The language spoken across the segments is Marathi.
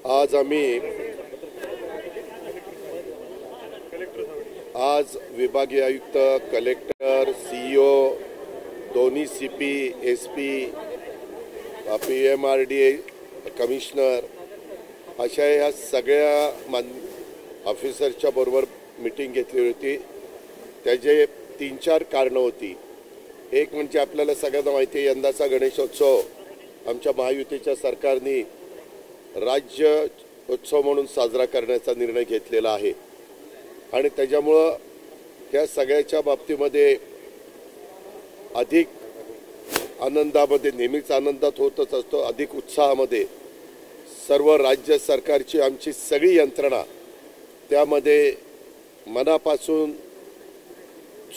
आज विभागीय आयुक्त, कलेक्टर, सीईओ, दोन्ही सीपी, एसपी, पीएमआरडीए कमिशनर अशा या सगळ्या ऑफिसरच्या बरोबर मीटिंग घेतली होती। त्याचे 3-4 कारणं होती। एक म्हणजे आपल्याला सगळ्यांना माहिती आहे, यंदाचा गणेशोत्सव आमच्या महायुतीच्या सरकारने राज्य उत्सव म्हणून साजरा करण्याचा निर्णय घेतलेला आहे आणि त्याच्यामुळं त्या सगळ्याच्या बाबतीमध्ये अधिक आनंदामध्ये, नेहमीच आनंदात होतच असतो, अधिक उत्साहामध्ये सर्व राज्य सरकारची आमची सगळी यंत्रणा त्यामध्ये मनापासून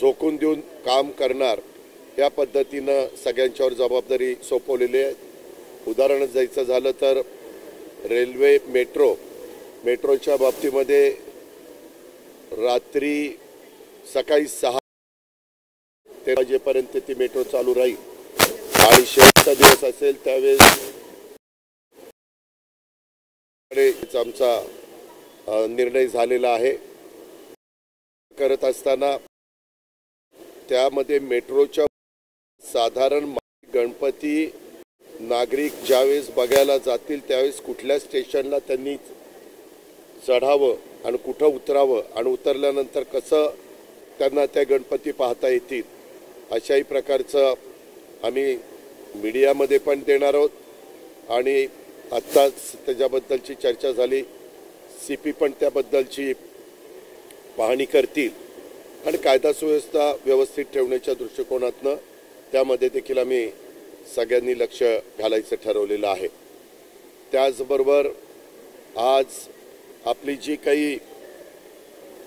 झोकून देऊन काम करणार या पद्धतीनं सगळ्यांच्यावर जबाबदारी सोपवलेली आहे। उदाहरण द्यायचं झालं तर रेल्वे मेट्रोच्या बाबतीमध्ये रात्री सकाळी 6 ते वाजेपर्यंत ती मेट्रो चालू राहील आणि शेवटचा दिवस असेल त्यावेळेस आमचा निर्णय झालेला आहे। करत असताना त्यामध्ये मेट्रोच्या साधारण गणपती नागरिक ज्यावेळेस बघायला जातील त्यावेळेस कुठल्या स्टेशनला त्यांनी चढावं आणि कुठं उतरावं आणि उतरल्यानंतर कसं त्यांना त्या गणपती पाहता येतील अशाही प्रकारचं आम्ही मीडियामध्ये पण देणार आहोत आणि आत्ताच त्याच्याबद्दलची चर्चा झाली। सीपी पण त्याबद्दलची पाहणी करतील आणि कायदा सुव्यवस्था व्यवस्थित ठेवण्याच्या दृष्टिकोनातनं त्यामध्ये देखील आम्ही सगळ्यांनी लक्ष घालायचं ठरवलेलं आहे। त्याचबरोबर आज आपली जी काही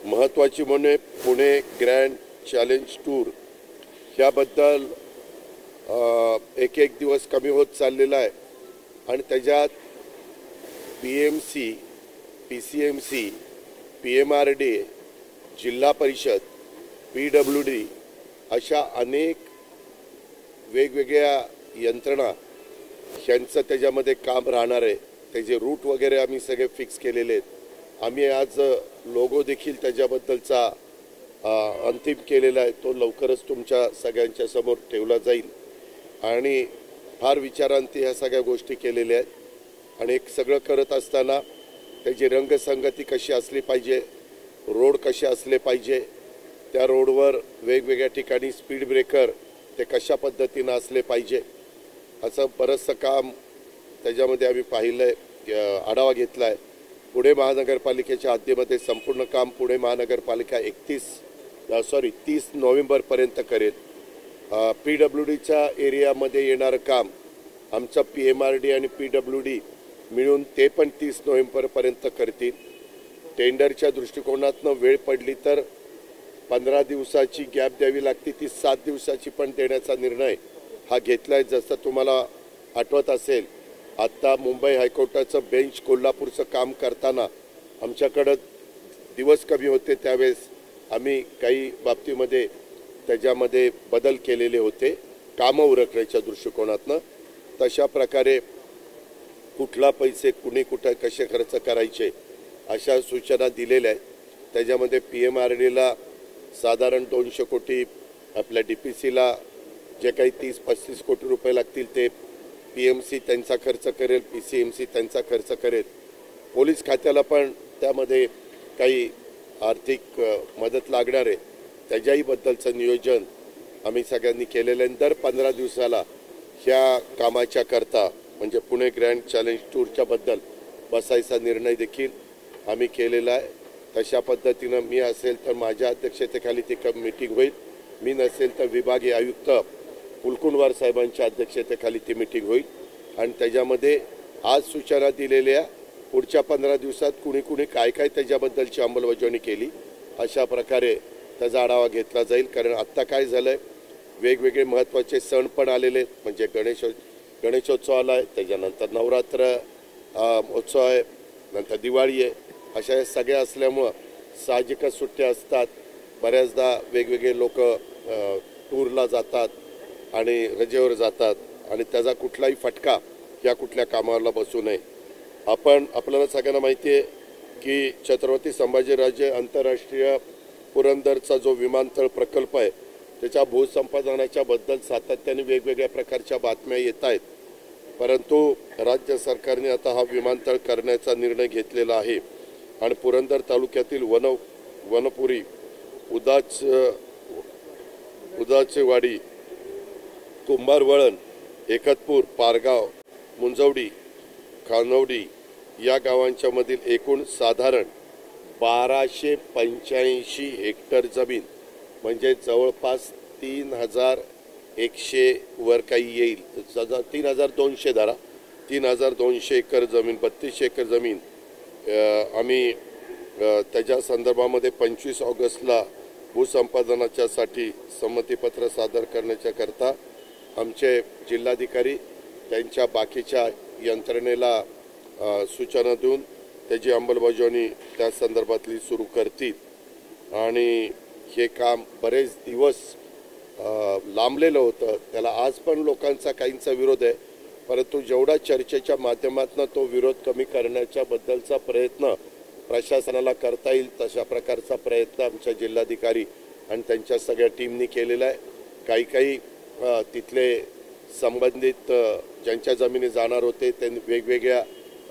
महत्त्वाची म्हणजे पुणे ग्रँड चॅलेंज टूर ह्याबद्दल एक दिवस कमी होत चाललेला आहे आणि त्याच्यात पीएमसी, पीसीएमसी, पीएमआरडीए, जिल्हा परिषद, पीडब्ल्यूडी अशा अनेक वेगवेगळ्या यंत्रणा ह्यांचं त्याच्यामध्ये काम राहणार आहे। त्याचे रूट वगैरे आम्ही सगळे फिक्स केलेले आहेत। आम्ही आज लोगो देखील त्याच्याबद्दलचा अंतिम केलेला आहे, तो लवकरच तुमच्या सगळ्यांच्या समोर ठेवला जाईल आणि फार विचारांती ह्या सगळ्या गोष्टी केलेल्या आहेत आणि एक सगळं करत असताना त्याची रंगसंगती कशी असली पाहिजे, रोड कसे असले पाहिजे, त्या रोडवर वेगवेगळ्या ठिकाणी स्पीड ब्रेकर ते कशा पद्धतीनं असले पाहिजे असं बरंचसं काम त्याच्यामध्ये आम्ही पाहिलं आहे, आढावा घेतला आहे। पुणे महानगरपालिकेच्या हद्दीमध्ये संपूर्ण काम पुणे महानगरपालिका 30 नोव्हेंबरपर्यंत करेल। पीडब्ल्यूडीच्या एरियामध्ये येणारं काम आमचं पीएमआरडी आणि पीडब्ल्यूडी मिळून ते पण 30 नोव्हेंबरपर्यंत करतील। टेंडरच्या दृष्टिकोनातनं वेळ पडली तर 15 दिवसाची गॅप द्यावी लागते, ती 7 दिवसाची पण देण्याचा निर्णय हा घेतला आहे। जसं तुम्हाला आठवत असेल, आत्ता मुंबई हायकोर्टाचं बेंच कोल्हापूरचं काम करताना आमच्याकडं दिवस कमी होते, त्यावेळेस आम्ही काही बाबतीमध्ये त्याच्यामध्ये बदल केलेले होते कामं उरकण्याच्या दृष्टिकोनातनं। तशा प्रकारे कुठला पैसे कुणी कुठं कसे खर्च करायचे अशा सूचना दिलेल्या आहेत। त्याच्यामध्ये पीएमआरडीला साधारण 200 कोटी, आपल्या डीपीसीला जे काही 30-35 कोटी रुपये लागतील ते पीएमसी त्यांचा खर्च करेल, पीसीएमसी त्यांचा खर्च करेल। पोलीस खात्याला पण त्यामध्ये काही आर्थिक मदत लागणार आहे, त्याच्याही बद्दलचं नियोजन आम्ही सगळ्यांनी केलेलं आहे। दर 15 दिवसाला ह्या कामाच्या करता म्हणजे पुणे ग्रँड चॅलेंज टूरच्या बद्दल बसायचा निर्णय देखील आम्ही केलेला आहे। तशा पद्धतीनं मी असेल तर माझ्या अध्यक्षतेखाली ती मीटिंग होईल, मी नसेल तर विभागीय आयुक्त कुलकुंवार साहेबांच्या अध्यक्षतेखाली ती मीटिंग होईल आणि त्याच्यामध्ये आज सूचना दिलेल्या पुढच्या 15 दिवसात कुणी कुणी काय काय त्याच्याबद्दलची अंमलबजावणी केली अशा प्रकारे त्याचा आढावा घेतला जाईल। कारण आत्ता काय झालं आहे, वेगवेगळे महत्त्वाचे सण पण आलेले, म्हणजे गणेशोत्सव आला आहे, त्याच्यानंतर नवरात्र उत्सव आहे, नंतर दिवाळी आहे, अशा या सगळ्या असल्यामुळं साहजिकच सुट्ट्या असतात। बऱ्याचदा वेगवेगळे लोक टूरला जातात आणि रजेवर जातात आणि त्याचा कुठलाही फटका या कुठल्या कामाला बसू नये आपल्याला सगळ्यांना माहिती आहे की छत्रपती संभाजीराजे आंतरराष्ट्रीय पुरंदरचा जो विमानतळ प्रकल्प आहे त्याच्या भूसंपादनाच्या बद्दल सातत्याने वेगवेगळ्या प्रकारच्या बातम्या येत आहेत. परंतु राज्य सरकारने आता हा विमानतळ करण्याचा निर्णय घेतलेला आहे आणि पुरंदर तालुक्यातील वनपुरी, उदाचेवाडी, कुंभारवळण, एकतपूर, पारगाव, मुंजवडी, खानवडी या गावांच्या मधील एकूण साधारण 1285 हेक्टर जमीन म्हणजे जवळपास 3100 वर काही येईल, 3200 धरा, 3200 एकर जमीन, 3200 एकर जमीन आम्ही त्याच्या संदर्भामध्ये 25 ऑगस्टला भूसंपादनाच्यासाठी संमतीपत्र सादर करण्याच्या करता आमचे जिल्हाधिकारी त्यांच्या बाकीच्या यंत्रणेला सूचना देऊन त्याची अंमलबजावणी त्या संदर्भातली सुरू करतील आणि हे काम बरेच दिवस लांबलेलं होतं. त्याला आज पण लोकांचा काहींचा विरोध आहे, परंतु जेवढा चर्चेच्या माध्यमातून तो विरोध कमी करण्याच्या बद्दलचा प्रयत्न प्रशासनाला करता येईल तशा प्रकारचा प्रयत्न आमच्या जिल्हाधिकारी आणि त्यांच्या सगळ्या टीमनी केलेला आहे. काही तिथले संबंधित ज्यांच्या जमिनी जाणार होते ते वेगवेगळ्या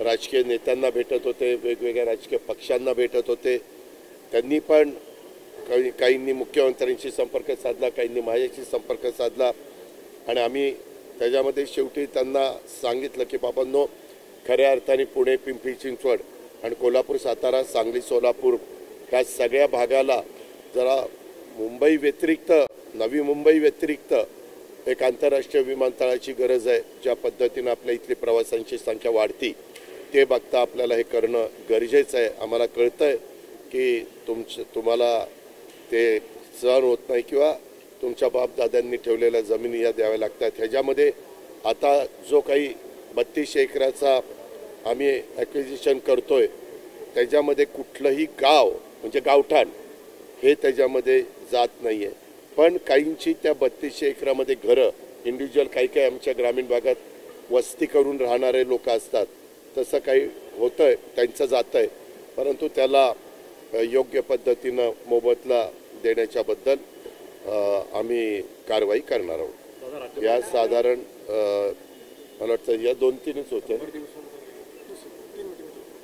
राजकीय नेत्यांना भेटत होते, वेगवेगळ्या राजकीय पक्षांना भेटत होते. त्यांनी पण काहींनी मुख्यमंत्र्यांशी संपर्क साधला, काहींनी माझ्याशी संपर्क साधला आणि आम्ही त्याच्यामध्ये शेवटी त्यांना सांगितलं की बाबांनो, खऱ्या अर्थाने पुणे, पिंपरी चिंचवड आणि कोल्हापूर, सातारा, सांगली, सोलापूर ह्या सगळ्या भागाला जरा मुंबई व्यतिरिक्त, नवी मुंबई व्यतिरिक्त एक आंतरराष्ट्रीय विमानतळाची गरज आहे. ज्या पद्धतीनं आपल्या इथली प्रवाशांची संख्या वाढती ते बघता आपल्याला हे करणं गरजेचं आहे. आम्हाला कळतंय की तुम्हाला ते सहन होत नाही किंवा तुमच्या बापदाद्यांनी ठेवलेल्या जमिनी या द्याव्या लागतात. ह्याच्यामध्ये आता जो काही 3200 एकराचा आम्ही ॲक्विजिशन करतोय त्याच्यामध्ये कुठलंही गाव म्हणजे गावठाण हे त्याच्यामध्ये जात नाही आहे. पण काहींची त्या 3200 एकरामध्ये घरं इंडिव्हिज्युअल काही आमच्या ग्रामीण भागात वस्ती करून राहणारे लोक असतात, तसं काही होतं आहे, त्यांचं जातं आहे. परंतु त्याला योग्य पद्धतीनं मोबदला देण्याच्याबद्दल आम्ही कारवाई करणार आहोत. या साधारण मला वाटतं या 2-3च होत्या.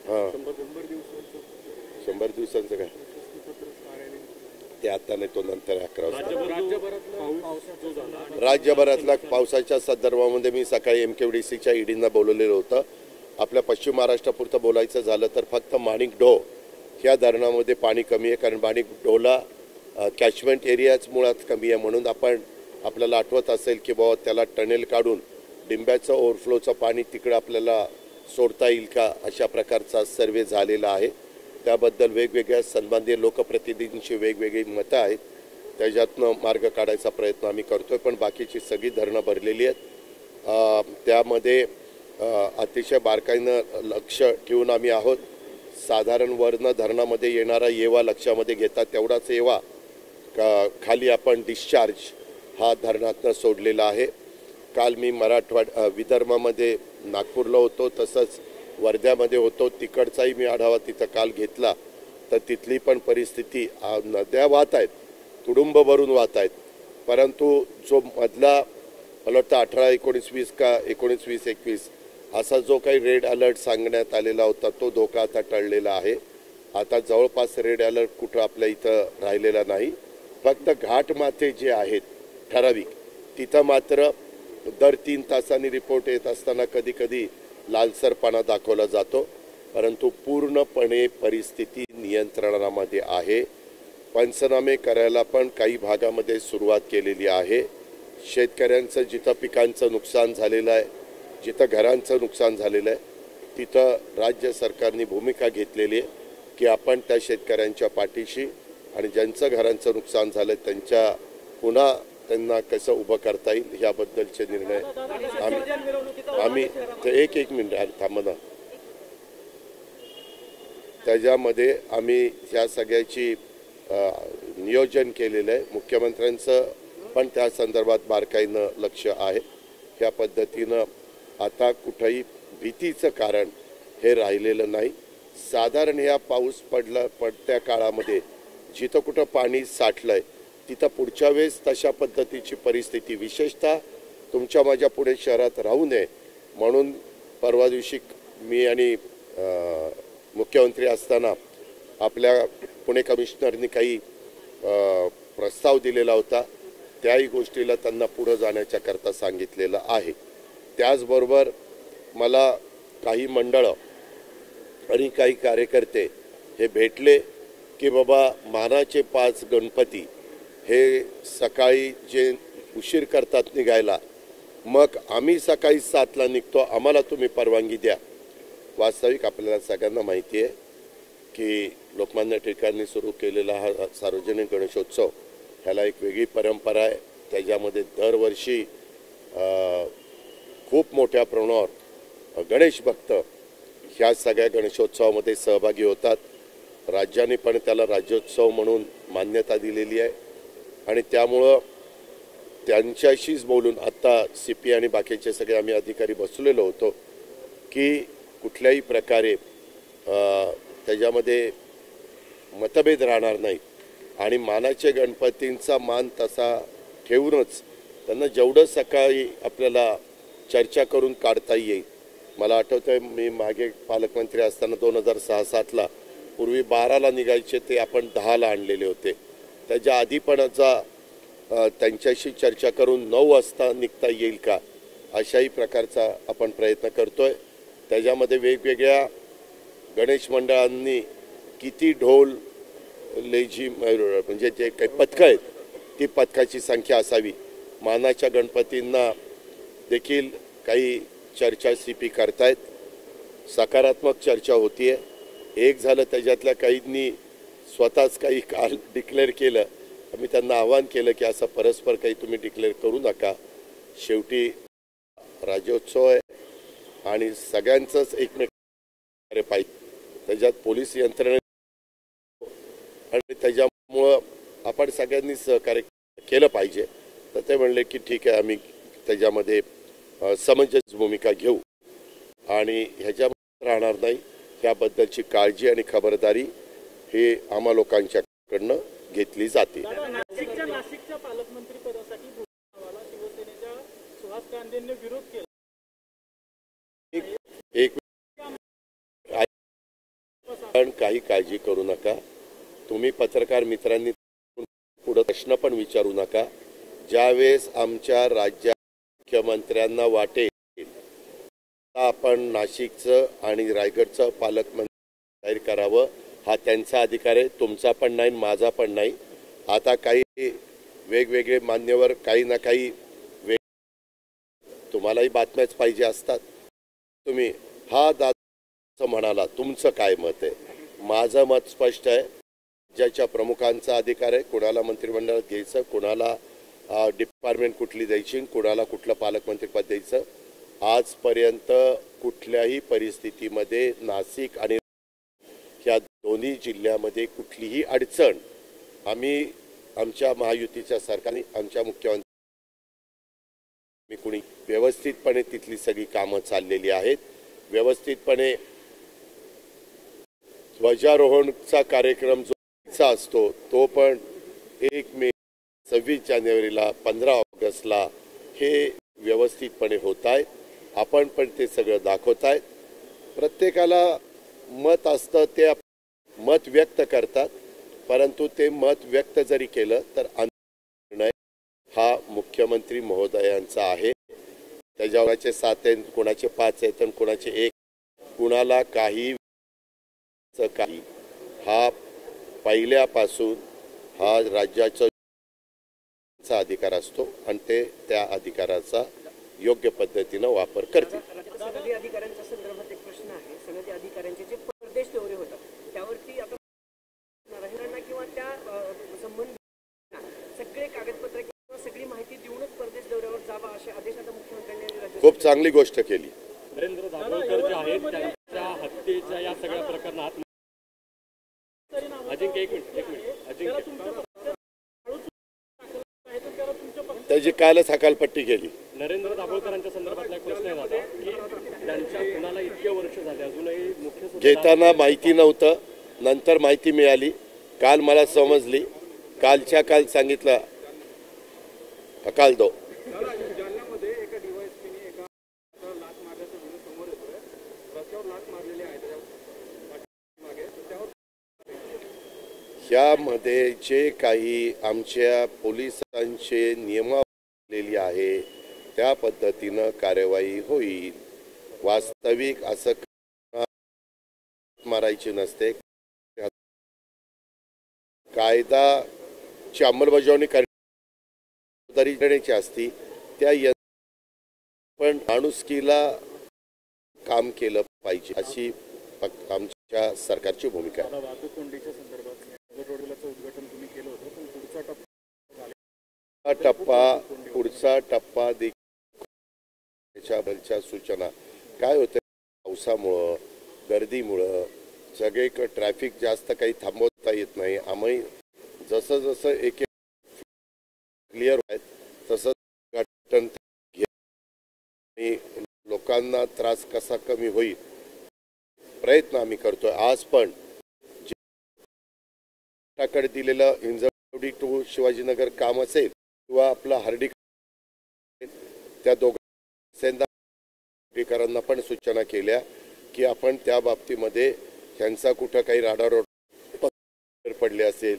हां, 100 दिवसांचं काय ते आता नाही, तो नंतर 11 राज्यभरातल्या पावसाच्या संदर्भामध्ये मी सकाळी MKDCच्या ईडींना बोलवलेलं होतं. आपल्या पश्चिम महाराष्ट्रापुरतं बोलायचं झालं तर फक्त माणिकडोह ह्या धरणामध्ये पाणी कमी आहे, कारण माणिकडोहला कॅचमेंट एरियाच मुळात कमी आहे. म्हणून आपल्याला आठवत असेल की बाबा त्याला टनेल काढून डिंब्याचं ओव्हरफ्लोचं पाणी तिकडं आपल्याला सोडता येईल का, अशा प्रकारचा सर्वे झालेला आहे. त्याबद्दल वेगवेगळ्या संबंधित लोकप्रतिनिधींची वेगवेगळी मतं आहेत, त्याच्यातनं मार्ग काढायचा प्रयत्न आम्ही करतोय. पण बाकीची सगळी धरणं भरलेली आहेत. त्यामध्ये अतिशय बारकाईनं लक्ष ठेवून आम्ही आहोत. साधारण वर्ण धरणामध्ये येणारा येवा लक्षामध्ये घेता तेवढाच येवा खाली आपण डिस्चार्ज हा धरणातनं सोडलेला आहे. काल मी विदर्भामध्ये नागपूरला होतो, तसंच वर्ध्यामध्ये होतो. तिकडचाही मी आढावा तिथं काल घेतला. तर तिथली पण परिस्थिती, नद्या वाहत आहेत, तुडुंब भरून वाहत आहेत, परंतु जो मधला मला वाटतं 18-19-20 का 19-20-21 असा जो काही रेड अलर्ट सांगण्यात आलेला होता तो धोका आता टळलेला आहे. आता जवळपास रेड अलर्ट कुठं आपल्या इथं राहिलेला नाही. फक्त घाटमाथे जे आहेत ठराविक तिथं मात्र दर 3 तासांनी रिपोर्ट येत असताना कधी कधी लालसरपणा दाखवला जातो, परंतु पूर्णपणे परिस्थिती नियंत्रणामध्ये आहे. पंचनामे करायला पण काही भागामध्ये सुरुवात केलेली आहे. शेतकऱ्यांचं जिथं पिकांचं नुकसान झालेलं आहे, जिथं घरांचं नुकसान झालेलं आहे, तिथं राज्य सरकारने भूमिका घेतलेली आहे की आपण त्या शेतकऱ्यांच्या पाठीशी आणि ज्यांचं घरांचं नुकसान झालं त्यांच्या पुन्हा त्यांना कसं उभं करता येईल याबद्दलचे निर्णय आम्ही एक मिनिट थांबा ना. त्याच्यामध्ये आम्ही ह्या सगळ्याची नियोजन केलेलं आहे. मुख्यमंत्र्यांचं पण त्या संदर्भात बारकाईनं लक्ष आहे. ह्या पद्धतीनं आता कुठंही भीतीचं कारण हे राहिलेलं नाही। साधारण ह्या पाऊस पडत्या काळामध्ये जिथं कुठं पाणी साठलंय तिथं पुढच्या वेळेस तशा पद्धतीची परिस्थिती विशेषतः तुमच्या माझ्या पुणे शहरात राहू नये म्हणून परवा दिवशी मी आणि मुख्यमंत्री असताना आपल्या पुणे कमिशनरनी काही प्रस्ताव दिलेला होता। त्याही गोष्टीला त्यांना पुढे जाण्याच्या करता सांगितलेलं आहे। त्याचबरोबर मला काही मंडळं आणि काही कार्यकर्ते हे भेटले की बाबा मानाचे 5 गणपती हे सकाळी जे उशीर करतात निघायला, मग आम्ही सकाळी 7ला निघतो, आम्हाला तुम्ही परवानगी द्या। वास्तविक आपल्याला सगळ्यांना माहिती आहे की लोकमान्य टिळकांनी सुरू केलेला हा सार्वजनिक गणेशोत्सव ह्याला एक वेगळी परंपरा आहे। त्याच्यामध्ये दरवर्षी खूप मोठ्या प्रमाणावर गणेश भक्त ह्या सगळ्या गणेशोत्सवामध्ये सहभागी होतात। राज्याने पण त्याला राज्योत्सव म्हणून मान्यता दिलेली आहे आणि त्यामुळं त्यांच्याशीच बोलून आता CP आणि बाकीचे सगळे आम्ही अधिकारी बसलेलो होतो की कुठल्याही प्रकारे त्याच्यामध्ये मतभेद राहणार नाही आणि मानाचे गणपतींचा मान तसा ठेवूनच त्यांना जेवढं सकाळी आपल्याला चर्चा करून काढता येईल। मला आठवतंय मी मागे पालकमंत्री असताना 2006-07ला पूर्वी 12ला निघायचे ते आपण 10ला आणलेले होते। त्याच्या आधी पण त्यांच्याशी चर्चा करून 9 वाजता निघता येईल का अशाही प्रकारचा आपण प्रयत्न करतोय। त्याच्यामध्ये वेगवेगळ्या गणेश मंडळांनी किती ढोल लेझिम म्हणजे जे काही पथकं आहेत ती पथकाची संख्या असावी। मानाच्या गणपतींना देखील काही चर्चा CP करतायत, सकारात्मक चर्चा होतीये। एक झालं त्याच्यातल्या काहींनी स्वतःच काही काल डिक्लेअर केलं, आम्ही त्यांना आवाहन केलं की असं परस्पर काही तुम्ही डिक्लेअर करू नका, शेवटी राज्योत्सव आहे आणि सगळ्यांचंच एकमेकांना पाहिजे, त्याच्यात पोलीस यंत्रणा आणि त्याच्यामुळं आपण सगळ्यांनी सहकार्य केलं पाहिजे। तर ते म्हणले की ठीक आहे, आम्ही त्याच्यामध्ये समंजस भूमिका घेऊ आणि ह्याच्यामध्ये राहणार नाही, ह्याबद्दलची काळजी आणि खबरदारी हे आम्हा लोकांच्याकडनं घेतली जाते। नाशिकच्या पालकमंत्री पदासाठी शिवसेनेच्या सुहास कांदेंनी विरोध केला। काही काळजी करू नका, तुम्ही पत्रकार मित्रांनी पुढे प्रश्न पण विचारू नका। ज्यावेळेस आमच्या राज्यात मुख्यमंत्र्यांना वाटेल आपण नाशिकचं आणि रायगडचं पालकमंत्री जाहीर करावं, हा त्यांचा अधिकार आहे, तुमचा पण नाही माझा पण नाही। आता काही वेगवेगळे मान्यवर काही ना काही तुम्हालाही बातम्याच पाहिजे असतात, तुम्ही हा दादा म्हणाला, तुमचं काय मत आहे? माझं मत स्पष्ट आहे, राज्याच्या प्रमुखांचा अधिकार आहे कुणाला मंत्रिमंडळात घ्यायचं, कुणाला डिपार्टमेंट कुठली द्यायची, कुणाला कुठलं पालकमंत्रीपद द्यायचं। आजपर्यंत कुठल्याही परिस्थितीमध्ये नाशिक आणि या दोन्ही जिल्ह्यामध्ये कुठलीही अडचण आम्ही आमच्या महायुतीच्या सरकारने आमच्या मुख्यमंत्री कुणी व्यवस्थितपणे तिथली सगळी कामं चाललेली आहेत। व्यवस्थितपणे ध्वजारोहणचा कार्यक्रम जो असतो तो पण 1 मे 26 जानेवारीला 15 ऑगस्टला हे व्यवस्थितपणे होत आहे। आपण पण ते सगळं दाखवत आहेत। प्रत्येकाला मत असतं, ते मत व्यक्त करतात, परंतु ते मत व्यक्त जरी केलं तर निर्णय हा मुख्यमंत्री महोदयांचा आहे। त्याच्यावरचे 7 आहेत, कोणाचे 5 आहेत आणि कोणाचे 1, कुणाला काही हा पहिल्यापासून हा राज्याचा अधिकार असतो आणि ते त्या अधिकाराचा योग्य पद्धतीने वापर करते। सनदी अधिकाऱ्यांच्या संदर्भात एक प्रश्न आहे। सनदी अधिकाऱ्यांचे जे परदेश दौरे होतात त्यावरती आता किंवा त्या संबंधित सगळे कागदपत्र किंवा सगळी माहिती देऊनच परदेश दौऱ्यावर जावा असे आदेश आता मुख्यमंत्र्यांनी खूप चांगली गोष्ट केली। नरेंद्र दाभोळकर जे आहेत त्यांच्या हत्येच्या या सगळ्या प्रकरणात अजिंक्य एक मिनिट त्याची कालच हकालपट्टी केली। नरेंद्र दाभोळकरांच्या संदर्भातला एक प्रश्न आहे आता की त्यांच्या खुनाला इतके वर्ष झाले, अजूनही मुख्य घेताना माहिती नव्हतं, नंतर माहिती मिळाली, काल मला समजली, कालच्या काल सांगितलं अकाल दो. जालन्यामध्ये एका डीवायएसपीने एका लाच मारल्याचा व्हिडिओ समोर येतोय. रस्त्यावर लाच मारलेली आहे त्यावर यामध्ये जे काही आमच्या पोलिसांचे नियमावली आहे त्या पद्धतीनं कार्यवाही होईल. वास्तविक असं मारायची नसते. कायदाची अंमलबजावणी करण्याची असती. त्या पण माणुसकीला काम केलं पाहिजे अशी आमच्या सरकारची भूमिका आहे. वाहतूक कोंडीच्या संदर्भात रोडवेलाचं उद्घाटन तुम्ही केलं होतं, पण पुढचा टप्पा त्याच्याबद्दलच्या सूचना काय होतं, पावसामुळं गर्दीमुळं सगळीकडे ट्रॅफिक जास्त काही थांबवता येत नाही. आम्ही जसं जसं एक क्लिअर आहेत तसं उद्घाटन लोकांना त्रास कसा कमी होईल प्रयत्न आम्ही करतोय. आज पण कडे दिलेलं हिंजवडी टू शिवाजीनगर काम असेल किंवा आपलं हर्डी, त्या दोघांना पण सूचना केल्या की आपण त्या बाबतीमध्ये ह्यांचा कुठं काही राडारोड पडले असेल,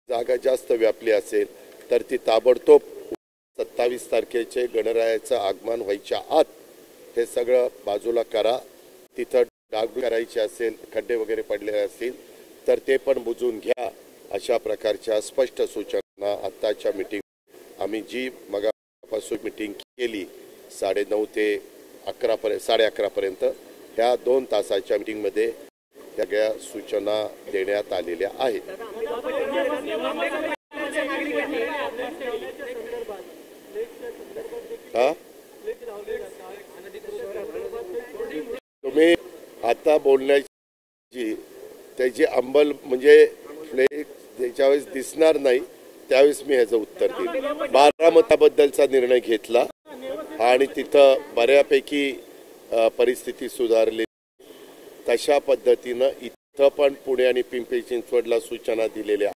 जागा जास्त व्यापली असेल तर ती ताबडतोब 27 तारखेचे गणरायाचं आगमन व्हायच्या आत हे सगळं बाजूला करा. तिथं डागडूग करायची असेल, खड्डे वगैरे पडले असतील तर ते पण बुजून घ्या. अशा प्रकारच्या स्पष्ट सूचना आत्ताच्या मीटिंग आम्ही जी मगापासून मीटिंग केली 9:30 ते 11:30 पर्यंत ह्या 2 तासाच्या मीटिंगमध्ये सगळ्या सूचना देण्यात आलेल्या आहेत. तुम्ही आता बोलण्याची त्याची अंमल म्हणजे ज्याच्या वेळेस दिसणार नाही त्यावेळेस मी ह्याचं उत्तर देईन. बारामतीबद्दलचा निर्णय घेतला आणि तिथं बऱ्यापैकी परिस्थिती सुधारली. तशा पद्धतीनं इथं पण पुणे आणि पिंपरी चिंचवडला सूचना दिलेल्या.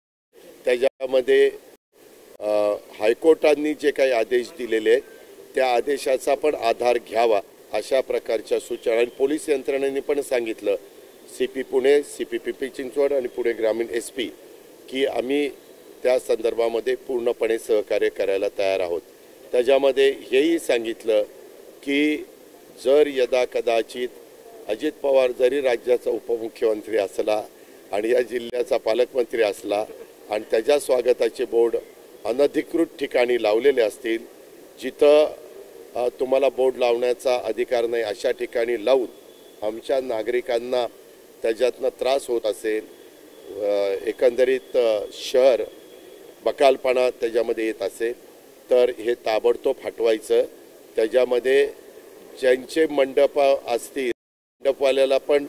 त्याच्यामध्ये हायकोर्टांनी जे काही आदेश दिलेले आहेत त्या आदेशाचा पण आधार घ्यावा अशा प्रकारच्या सूचना. आणि पोलीस यंत्रणेने पण सांगितलं, CP पुणे, CP पिंपरी चिंचवड आणि पुणे ग्रामीण SP की आम्ही त्या संदर्भामध्ये पूर्णपणे सहकार्य करायला तयार आहोत. त्याच्यामध्ये हेही सांगितलं की जर यदा कदाचित अजित पवार जरी राज्याचा उपमुख्यमंत्री असला आणि या जिल्ह्याचा पालकमंत्री असला आणि त्याच्या स्वागताचे बोर्ड अनधिकृत ठिकाणी लावलेले असतील, जिथं तुम्हाला बोर्ड लावण्याचा अधिकार नाही अशा ठिकाणी लावून आमच्या नागरिकांना त्याच्यातनं त्रास होत असेल, एकंदरीत शहर बकालपणा त्याच्यामध्ये येत असेल तर हे ताबडतोब हटवायचं. त्याच्यामध्ये ज्यांचे मंडप असतील मंडपवाल्याला पण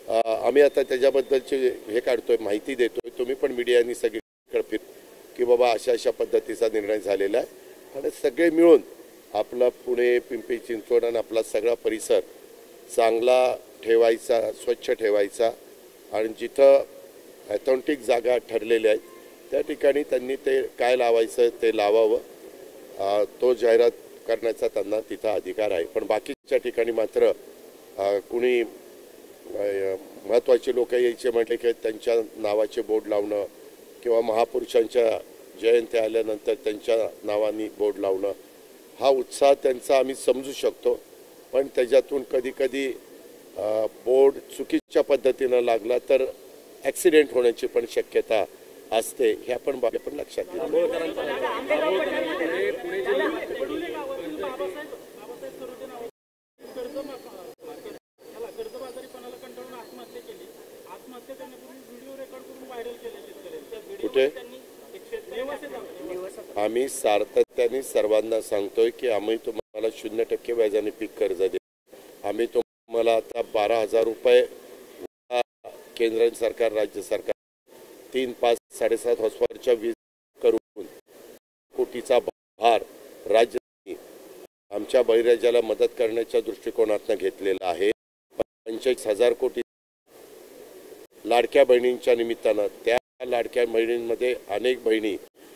आम्ही आता त्याच्याबद्दलचे हे काढतोय, माहिती देतोय. तुम्ही पण मीडियानी सगळीकडे फिर की बाबा अशा पद्धतीचा निर्णय झालेला आहे आणि सगळे मिळून आपला पुणे पिंपरी चिंचवड आणि आपला सगळा परिसर चांगला ठेवायचा, स्वच्छ ठेवायचा. आणि जिथं ऑथेंटिक जागा ठरलेल्या आहेत त्या ठिकाणी त्यांनी ते काय लावायचं ते लावावं. तो जाहिरात करण्याचा त्यांना तिथं अधिकार आहे. पण बाकीच्या ठिकाणी मात्र कुणी महत्त्वाचे लोक यायचे म्हटले की त्यांच्या नावाचे बोर्ड लावणं किंवा महापुरुषांच्या जयंती आल्यानंतर त्यांच्या नावाने बोर्ड लावणं, हा उत्साह त्यांचा आम्ही समजू शकतो. पण त्याच्यातून कधी बोर्ड चुकीच्या पद्धतीनं लागला तर ॲक्सिडेंट होण्याची पण शक्यता असते. ह्या पण बाबी पण लक्षात घेतो. कुठे आम्ही सातत्याने सर्वांना सांगतोय की आम्ही तुम्हाला 0% व्याजाने पीक कर्ज देतो. आम्ही तुम्हाला आता 12,000 रुपये केंद्र सरकार राज्य सरकार 3, 5, 7.5 हॉर्सपावरच्या वीज करून कोटीचा भार राज्य आमच्या बळीराजाला मदत करण्याच्या दृष्टिकोनातून घेतलेला आहे. 45,000 कोटी लाडक्या बहिणींच्या निमित्तानं, त्या लाडक्या बहिणींमध्ये अनेक बहिणी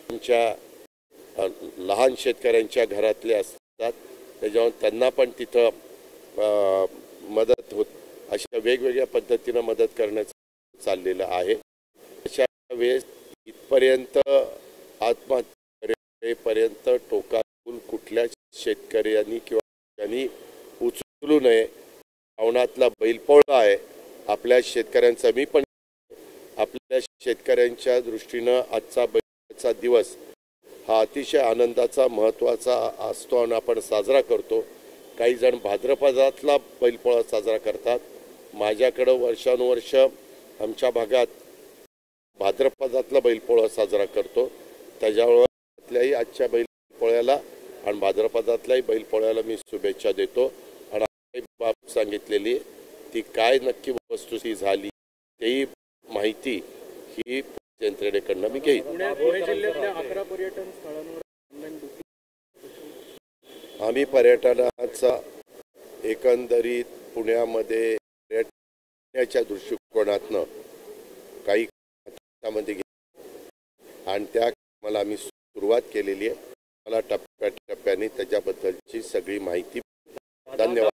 आमच्या लहान शेतकऱ्यांच्या घरातल्या असतात, त्याच्यामुळे त्यांना पण तिथं मदत होत, अशा वेगवेगळ्या पद्धतीनं मदत करण्याचं चाललेलं आहे. अशा वेळेस इथपर्यंत आत्महत्येपर्यंत टोकाला कुठल्या शेतकऱ्यांनी किंवा त्यांनी उचलू नये. श्रावणातला बैलपोळा आहे आपल्या शेतकऱ्यांचा. मी पण आपल्या शेतकऱ्यांच्या दृष्टीनं आजचा दिवस हा अतिशय आनंदाचा, महत्त्वाचा असतो आणि आपण साजरा करतो. काही जण भाद्रपदातला बैलपोळा साजरा करतात. माझ्याकडं वर्षानुवर्ष आमच्या भागात भाद्रपदातला बैलपोळा साजरा करतो. त्याच्यामुळे आजच्या बैलपोळ्याला आणि भाद्रपदातल्याही बैलपोळ्याला मी शुभेच्छा देतो. आणि बाब सांगितलेली ती काय नक्की वस्तुस्थिती झाली तेही माहिती ही यंत्रणेकडनं मी घेईन. पुणे जिल्ह्यातल्या 11 पर्यटन स्थळांवर ऑनलाईन बुकिंग. आम्ही पर्यटनाचा एकंदरीत पुण्यामध्ये पर्यटनाच्या दृष्टिकोनातनं काही हातामध्ये घेतलं आणि त्या मला आम्ही सुरुवात केलेली आहे. मला टप्प्याटप्प्याने त्याच्याबद्दलची सगळी माहिती. धन्यवाद.